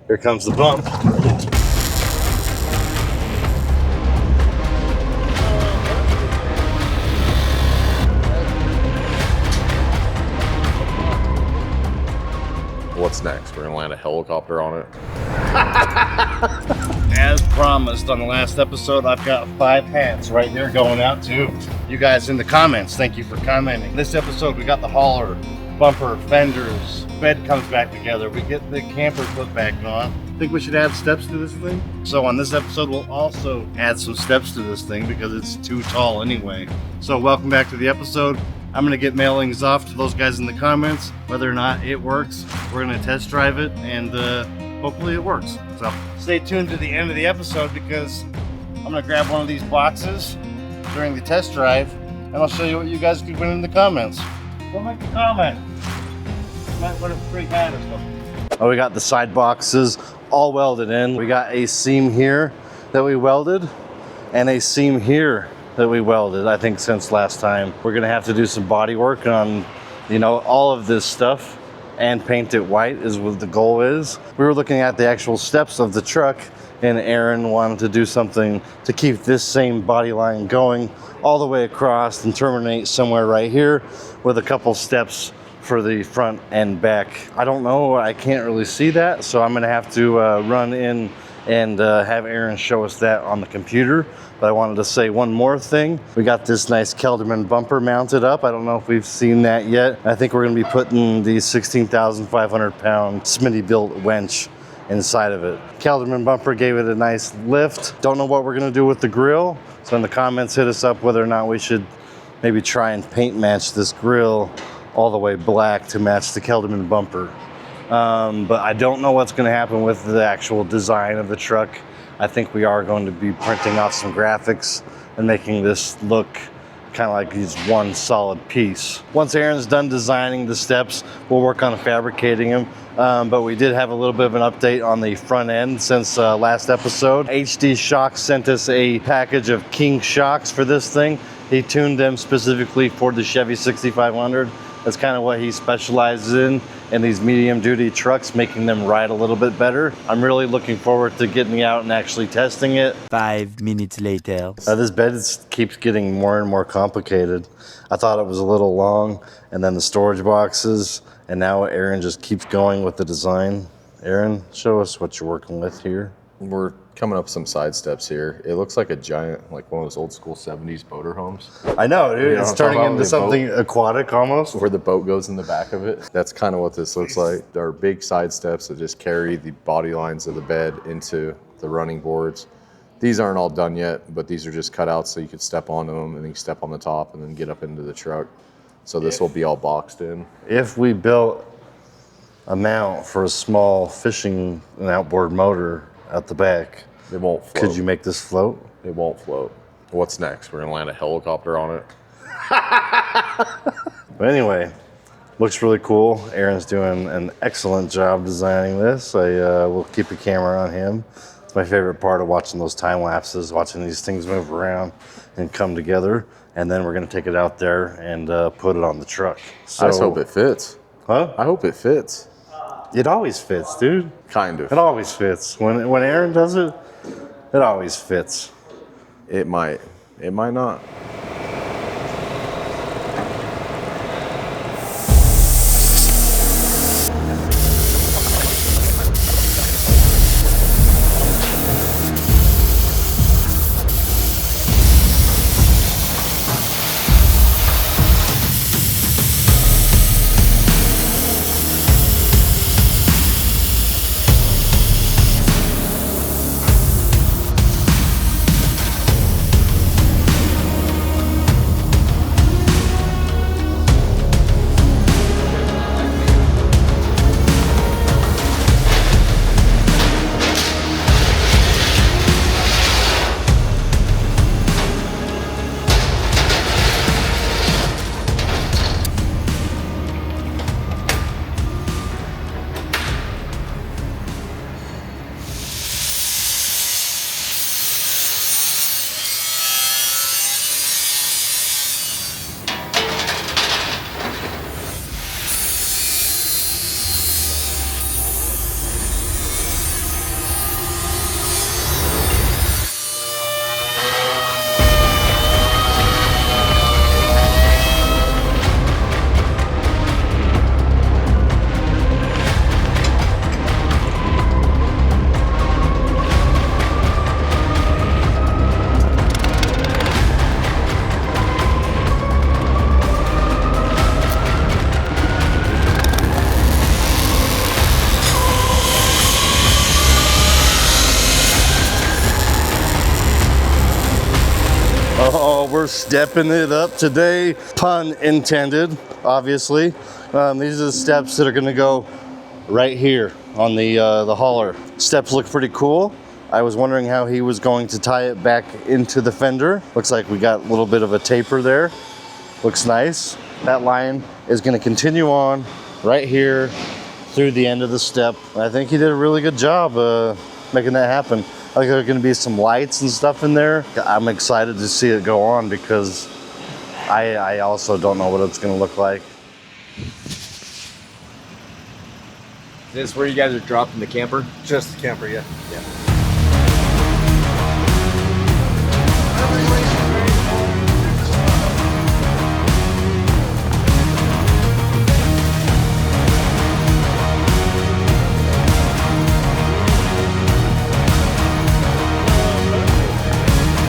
Here comes the bump. What's next? We're gonna land a helicopter on it. As promised on the last episode, I've got 5 hats right there going out to you guys in the comments. Thank you for commenting. This episode, we got the hauler, bumper, fenders, bed comes back together. We get the camper put back on. Think we should add steps to this thing? So on this episode, we'll also add some steps to this thing because it's too tall anyway. So welcome back to the episode. I'm gonna get mailings off to those guys in the comments, whether or not it works. We're gonna test drive it and hopefully it works. So stay tuned to the end of the episode because I'm gonna grab one of these boxes during the test drive and I'll show you what you guys could win in the comments. Go make a comment. You might win a free hat or something. Oh, we got the side boxes all welded in. We got a seam here that we welded and a seam here that we welded, I think, since last time. We're gonna have to do some body work on, all of this stuff and paint it white is what the goal is. We were looking at the actual steps of the truck and Aaron wanted to do something to keep this same body line going all the way across and terminate somewhere right here with a couple steps for the front and back. I don't know, I can't really see that, so I'm gonna have to run in and have Aaron show us that on the computer. But I wanted to say one more thing. We got this nice Kelderman bumper mounted up. I don't know if we've seen that yet. I think we're gonna be putting the 16,500 pound Smitty built winch inside of it. Kelderman bumper gave it a nice lift. Don't know what we're gonna do with the grill. So in the comments, hit us up whether or not we should maybe try and paint match this grill all the way black to match the Kelderman bumper. But I don't know what's gonna happen with the actual design of the truck. I think we are going to be printing off some graphics and making this look kind of like he's one solid piece. Once Aaron's done designing the steps, we'll work on fabricating them. But we did have a little bit of an update on the front end since last episode. HD Shocks sent us a package of King shocks for this thing. He tuned them specifically for the Chevy 6500. That's kind of what he specializes in these medium duty trucks, making them ride a little bit better. I'm really looking forward to getting out and actually testing it. 5 minutes later. This bed keeps getting more and more complicated. I thought it was a little long, and then the storage boxes, and now Aaron just keeps going with the design. Aaron, show us what you're working with here. We're coming up some side steps here. It looks like a giant, like one of those old school 70s boater homes. I know, dude. It's turning into something aquatic almost. Where the boat goes in the back of it. That's kind of what this looks like. There are big side steps that just carry the body lines of the bed into the running boards. These aren't all done yet, but these are just cut out so you could step onto them and then you step on the top and then get up into the truck. So this will be all boxed in. If we built a mount for a small fishing and outboard motor at the back, it won't float. Could you make this float? It won't float. What's next? We're gonna land a helicopter on it. But anyway, looks really cool. Aaron's doing an excellent job designing this. I will keep a camera on him. It's my favorite part of watching those time lapses, watching these things move around and come together. And then we're gonna take it out there and put it on the truck. So, I just hope it fits. Huh? I hope it fits. It always fits, dude. Kind of. It always fits. When Aaron does it, it always fits. It might. It might not. we're stepping it up today, pun intended, obviously. These are the steps that are gonna go right here on the hauler. Steps look pretty cool. I was wondering how he was going to tie it back into the fender. Looks like we got a little bit of a taper there. Looks nice. That line is gonna continue on right here through the end of the step. I think he did a really good job making that happen. I think there are gonna be some lights and stuff in there. I'm excited to see it go on because I also don't know what it's gonna look like. Is this where you guys are dropping the camper? Just the camper, yeah.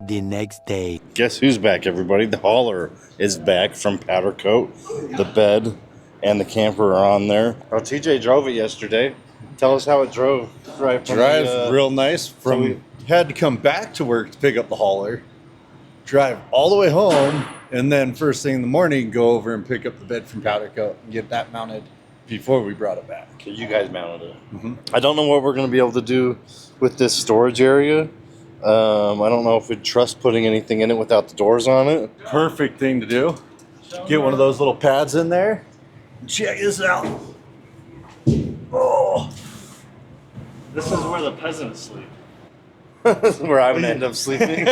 The next day. Guess who's back, everybody? The hauler is back from powder coat. The bed and the camper are on there. Oh, TJ drove it yesterday. Tell us how it drove. Right from Drives real nice. Had to come back to work to pick up the hauler, drive all the way home, and then first thing in the morning go over and pick up the bed from powder coat and get that mounted before we brought it back. Okay, you guys mounted it. I don't know what we're going to be able to do with this storage area. I don't know if we'd trust putting anything in it without the doors on it. Perfect thing to do. Get one of those little pads in there. Check this out. Oh, This is where the peasants sleep. This is where I'm going to end up sleeping.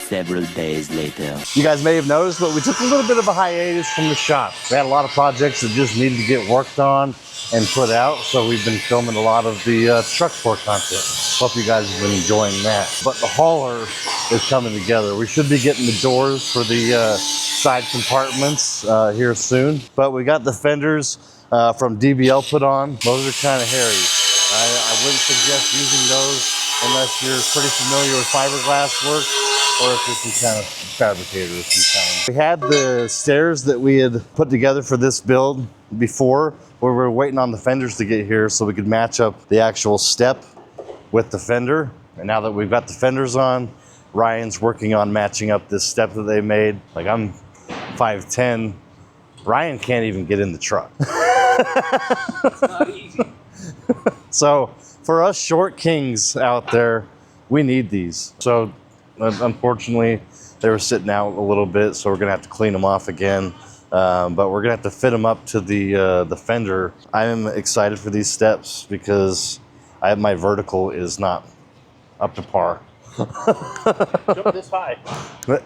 Several days later. You guys may have noticed, but we took a little bit of a hiatus from the shop. We had a lot of projects that just needed to get worked on and put out, so we've been filming a lot of the truck tour content. Hope you guys have been enjoying that. But the hauler is coming together. We should be getting the doors for the side compartments here soon. But we got the fenders from DBL put on. Those are kind of hairy. I wouldn't suggest using those unless you're pretty familiar with fiberglass work or if you're some kind of fabricator of some kind. We had the stairs that we had put together for this build before, where we were waiting on the fenders to get here so we could match up the actual step with the fender. And now that we've got the fenders on, Ryan's working on matching up this step that they made. Like, I'm 5'10". Ryan can't even get in the truck. It's not easy. So for us short kings out there, we need these. So unfortunately, they were sitting out a little bit, so we're gonna have to clean them off again. But we're gonna have to fit them up to the fender. I am excited for these steps because my vertical is not up to par. Jump this high. But,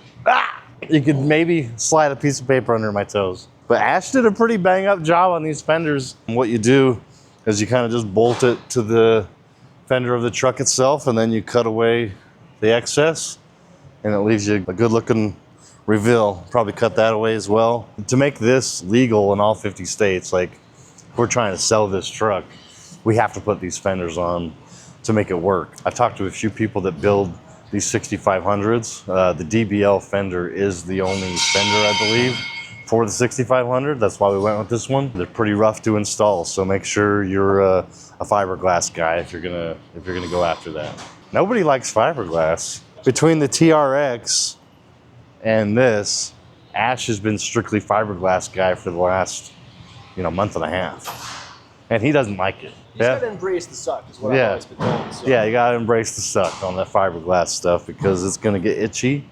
you could maybe slide a piece of paper under my toes. But Ash did a pretty bang up job on these fenders. And what you do is you kind of just bolt it to the fender of the truck itself, and then you cut away the excess, and it leaves you a good looking reveal. Probably cut that away as well. To make this legal in all 50 states, like, if we're trying to sell this truck, we have to put these fenders on to make it work. I've talked to a few people that build these 6500s. The DBL fender is the only fender, I believe, for the 6500. That's why we went with this one. They're pretty rough to install, so make sure you're a fiberglass guy if you're gonna go after that. Nobody likes fiberglass. Between the TRX and this, Ash has been strictly fiberglass guy for the last, month and a half, and he doesn't like it. You just gotta embrace the suck, is what I've always been told. So. Yeah, you gotta embrace the suck on that fiberglass stuff because it's gonna get itchy.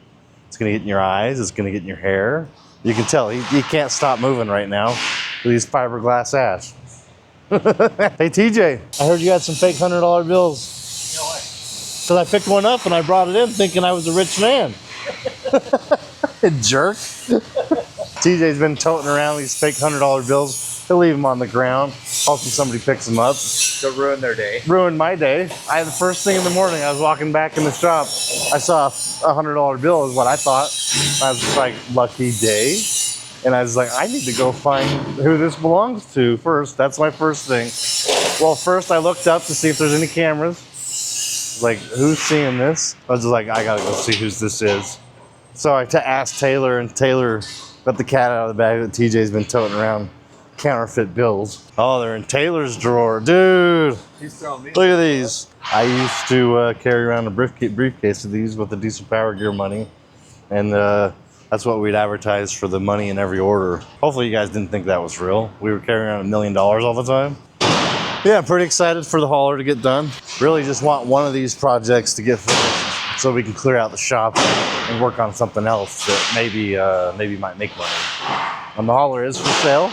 It's gonna get in your eyes. It's gonna get in your hair. You can tell he can't stop moving right now with these fiberglass Ash. Hey TJ, I heard you had some fake $100 bills. You know what? Because I picked one up and I brought it in thinking I was a rich man. Jerk. TJ's been toting around these fake $100 bills. He'll leave them on the ground, hoping somebody picks them up. They'll ruin their day. Ruined my day. The first thing in the morning, I was walking back in the shop. I saw a $100 bill is what I thought. I was just like, lucky day. And I was like, I need to go find who this belongs to first. That's my first thing. Well, first I looked up to see if there's any cameras. Like, who's seeing this? I was just like, I gotta go see whose this is. So I asked Taylor, and Taylor got the cat out of the bag that TJ's been toting around. Counterfeit bills. Oh, they're in Taylor's drawer. Dude, He's throwing me. look at these. I used to carry around a briefcase of these with the diesel power gear money. and that's what we'd advertise for the money in every order. Hopefully you guys didn't think that was real. We were carrying around $1 million all the time. Yeah, I'm pretty excited for the hauler to get done. Really just want one of these projects to get finished so we can clear out the shop and work on something else that maybe might make money. And the hauler is for sale.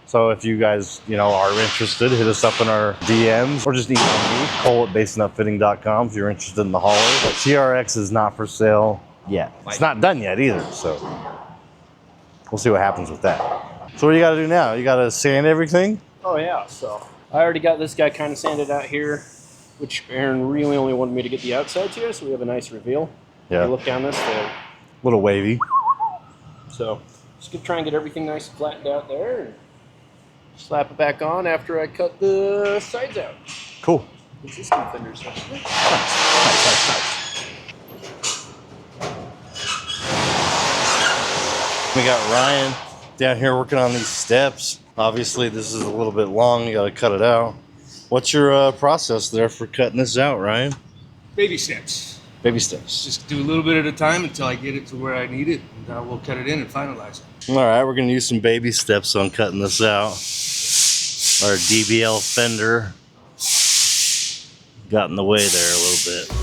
So if you guys, are interested, hit us up in our DMs or just email me, cole@basinupfitting.com if you're interested in the hauler. But TRX is not for sale yet. It's not done yet either, so we'll see what happens with that. So what do you got to do now? You got to sand everything? Oh yeah, so I already got this guy kind of sanded out here, which Aaron really only wanted me to get the outside here, so we have a nice reveal. Yeah. You look down this, A little wavy. so just gonna try and get everything nice and flattened out there, and slap it back on after I cut the sides out. Cool. Existing fenders. Actually. Nice. We got Ryan down here working on these steps. Obviously, this is a little bit long. You got to cut it out. What's your process there for cutting this out, Ryan? Baby steps. Baby steps. Just do a little bit at a time until I get it to where I need it, and I will cut it in and finalize it. All right, we're going to use some baby steps on cutting this out. Our DBL fender got in the way there a little bit.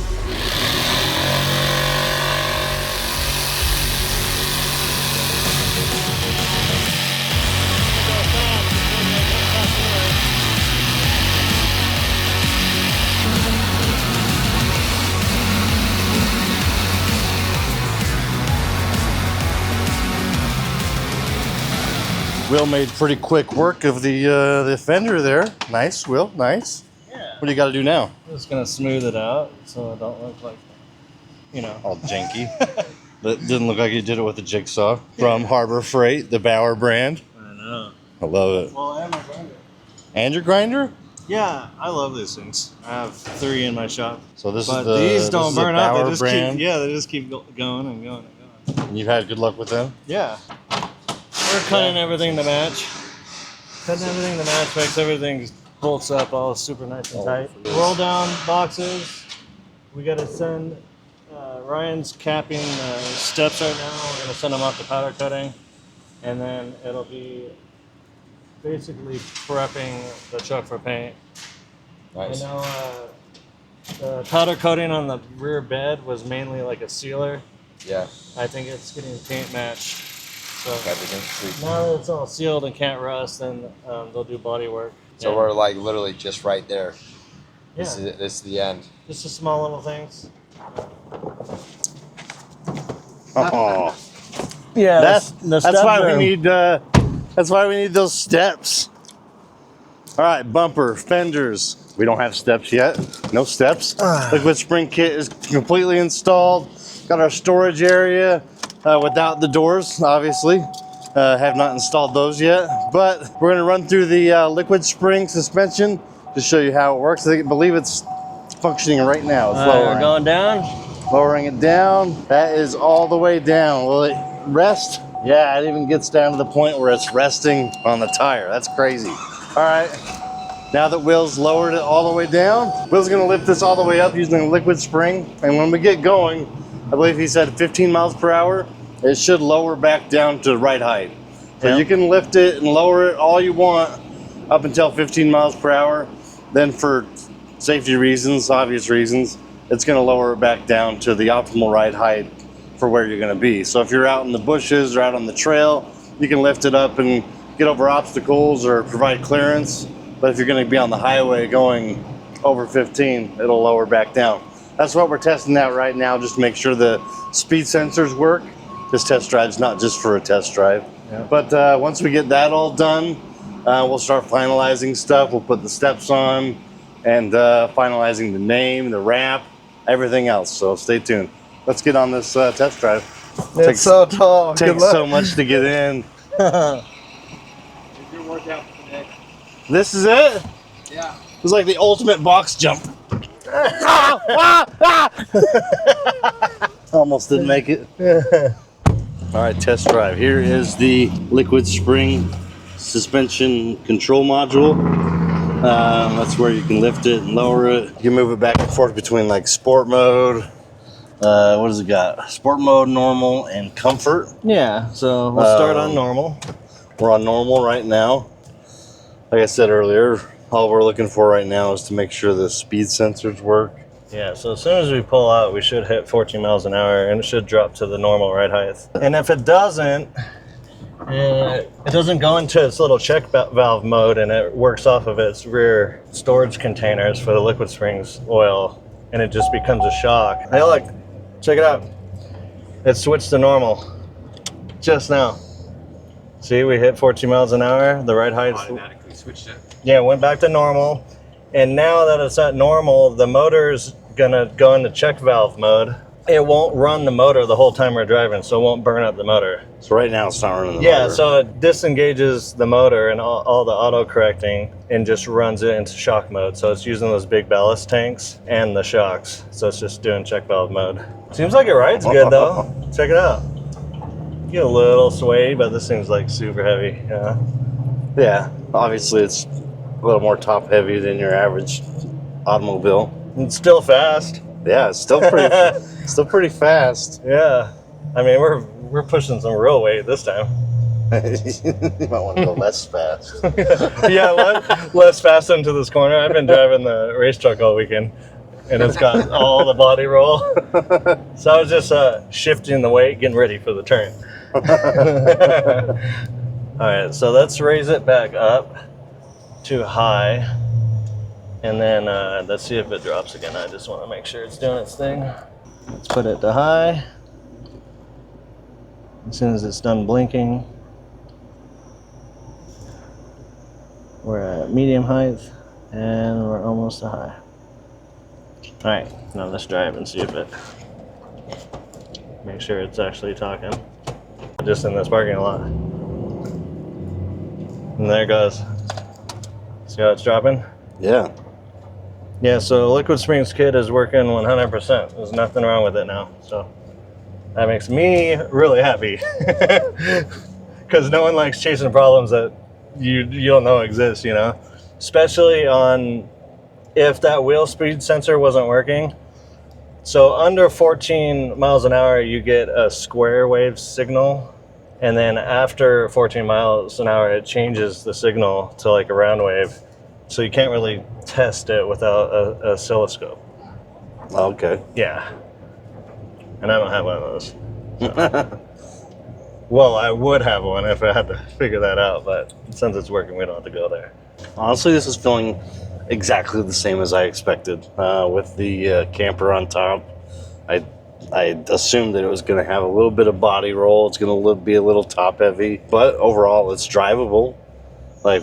Will made pretty quick work of the fender there. Nice, Will, nice. Yeah. What do you got to do now? I'm just gonna smooth it out so it don't look like, All janky. That didn't look like you did it with a jigsaw. From Harbor Freight, the Bauer brand. I know. I love it. Well, I have my grinder. And your grinder? Yeah, I love these things. I have 3 in my shop. So this But is the these don't burn out. Bauer They just brand. they just keep going and going and going. You've had good luck with them? Yeah. We're cutting everything to match. Cutting everything to match makes everything bolts up all super nice and tight. Roll down boxes. We got to send Ryan's capping steps right now. We're going to send them off to powder coating, and then it'll be basically prepping the truck for paint. Nice. I know the powder coating on the rear bed was mainly like a sealer. Yeah. I think it's getting paint matched. So Everything. Sweet. now that it's all sealed and can't rust, then they'll do body work. So we're like literally just right there. Yeah, This is the end. just the small little things. Oh, Yeah, that's why we need those steps. All right, bumper, fenders. We don't have steps yet. No steps. Liquid spring kit is completely installed. Got our storage area without the doors, obviously. Have not installed those yet, but we're gonna run through the liquid spring suspension to show you how it works. I believe it's functioning right now. It's We're going down. lowering it down. That is all the way down. Will it rest? Yeah, it even gets down to the point where it's resting on the tire. That's crazy. All right, now that Will's lowered it all the way down, Will's gonna lift this all the way up using a liquid spring. And when we get going, I believe he said 15 miles per hour, it should lower back down to right height. So you can lift it and lower it all you want up until 15 miles per hour. Then for safety reasons, obvious reasons, it's gonna lower it back down to the optimal ride height for where you're gonna be. So if you're out in the bushes or out on the trail, you can lift it up and get over obstacles or provide clearance. But if you're gonna be on the highway going over 15, it'll lower back down. That's what we're testing out right now, just to make sure the speed sensors work. This test drive's not just for a test drive. Yeah. But once we get that all done, we'll start finalizing stuff. We'll put the steps on and finalizing the name, the wrap, everything else. So stay tuned. Let's get on this test drive. It's so tall. Good Takes luck. so much to get in. This is it? Yeah. It was like the ultimate box jump. Almost didn't make it. All right, test drive. Here is the liquid spring suspension control module. That's where you can lift it and lower it. You can move it back and forth between like sport mode, What does it got? Sport mode, normal, and comfort. Yeah, so we'll start on normal. We're on normal right now. Like I said earlier, all we're looking for right now is to make sure the speed sensors work. Yeah, so as soon as we pull out, we should hit 14 miles an hour, and it should drop to the normal ride height. And if it doesn't go into its little check valve mode, and it works off of its rear storage containers for the liquid springs oil, and it just becomes a shock. Hey, look, check it out. It switched to normal just now. See, we hit 14 miles an hour. The ride height Automatically switched it. Yeah, went back to normal. And now that it's at normal, the motor's gonna go into check valve mode. It won't run the motor the whole time we're driving, so it won't burn up the motor. So right now it's not running the Yeah, motor. so it disengages the motor and all the auto correcting and just runs it into shock mode. So it's using those big ballast tanks and the shocks. So it's just doing check valve mode. Seems like it rides good though. Check it out. You get a little sway, but this thing's like super heavy. Yeah. Yeah, obviously it's a little more top heavy than your average automobile. It's still fast. Yeah, it's still pretty, still pretty fast. Yeah. I mean, we're pushing some real weight this time. You might want to go less fast. Yeah, less fast into this corner. I've been driving the race truck all weekend, and it's got all the body roll. So I was just shifting the weight, getting ready for the turn. All right, so let's raise it back up to high, and then let's see if it drops again. I just want to make sure it's doing its thing. Let's put it to high. As soon as it's done blinking, we're at medium height, and we're almost to high. All right, now let's drive and see if it, make sure it's actually talking. Just in this parking lot. And there it goes. See how it's dropping? Yeah. Yeah, so Liquid Springs kit is working 100%. There's nothing wrong with it now. So that makes me really happy. Because no one likes chasing problems that you don't know exist, you know? Especially on if that wheel speed sensor wasn't working. So under 14 miles an hour, you get a square wave signal. And then after 14 miles an hour, it changes the signal to like a round wave. So you can't really test it without a oscilloscope. Okay. Yeah. And I don't have one of those. So. Well, I would have one if I had to figure that out, but since it's working, we don't have to go there. Honestly, this is feeling exactly the same as I expected. With the camper on top, I assumed that it was going to have a little bit of body roll. It's going to be a little top heavy, but overall, it's drivable. Like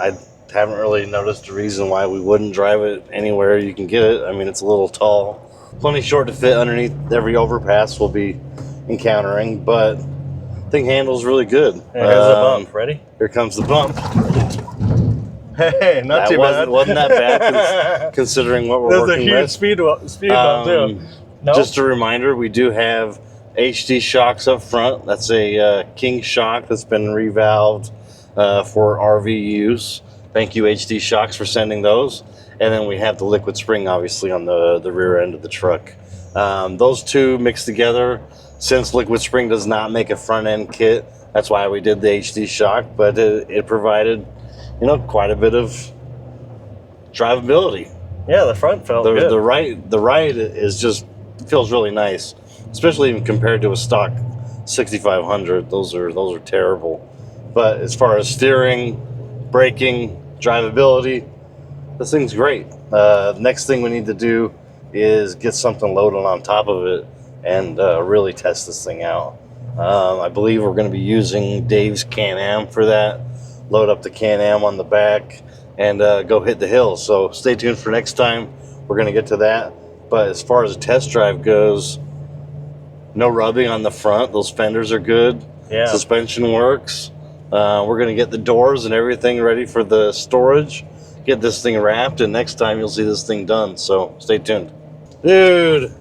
I haven't really noticed a reason why we wouldn't drive it anywhere you can get it. I mean, it's a little tall, plenty short to fit underneath every overpass we'll be encountering, but the thing handles really good. Hey, here's the bump. Ready? Here comes the bump. Hey, not too bad. Wasn't that bad considering what we're There's working a huge with. speed bump too. Nope. Just a reminder, we do have HD shocks up front. That's a King shock that's been revalved for RV use. Thank you, HD Shocks, for sending those. And then we have the liquid spring, obviously, on the rear end of the truck. Those two mixed together, since liquid spring does not make a front end kit, that's why we did the HD shock, but it provided, quite a bit of drivability. Yeah, the front felt good. The ride is just feels really nice, especially even compared to a stock 6500. Those are terrible. But as far as steering, braking, drivability, this thing's great. Next thing we need to do is get something loaded on top of it and really test this thing out. I believe we're going to be using Dave's Can-Am for that. Load up the Can-Am on the back and go hit the hills. So stay tuned for next time. We're going to get to that. But as far as a test drive goes, no rubbing on the front. Those fenders are good. Yeah. Suspension works. We're going to get the doors and everything ready for the storage. Get this thing wrapped, and next time you'll see this thing done. So stay tuned. Dude,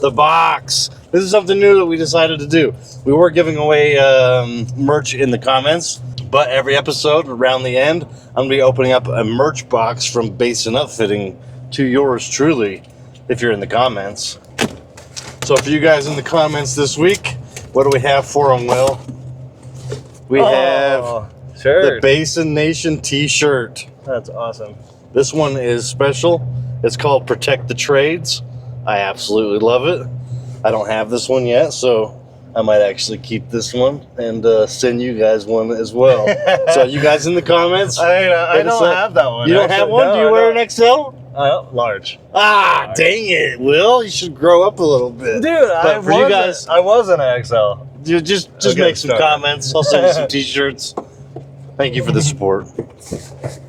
the box. This is something new that we decided to do. We were giving away merch in the comments, but every episode around the end, I'm going to be opening up a merch box from Basin Upfitting to yours truly, if you're in the comments. So for you guys in the comments this week, what do we have for them, Will? We have the Basin Nation t-shirt. That's awesome. This one is special. It's called Protect the Trades. I absolutely love it. I don't have this one yet, so I might actually keep this one and send you guys one as well. So you guys in the comments. I don't have that one. You don't have one? No, Do you wear an XL? Large. Ah, dang it, Will. You should grow up a little bit. Dude, But for you guys, I was an XL. you just Okay, make some sorry. comments. I'll send you some t-shirts. Thank you for the support.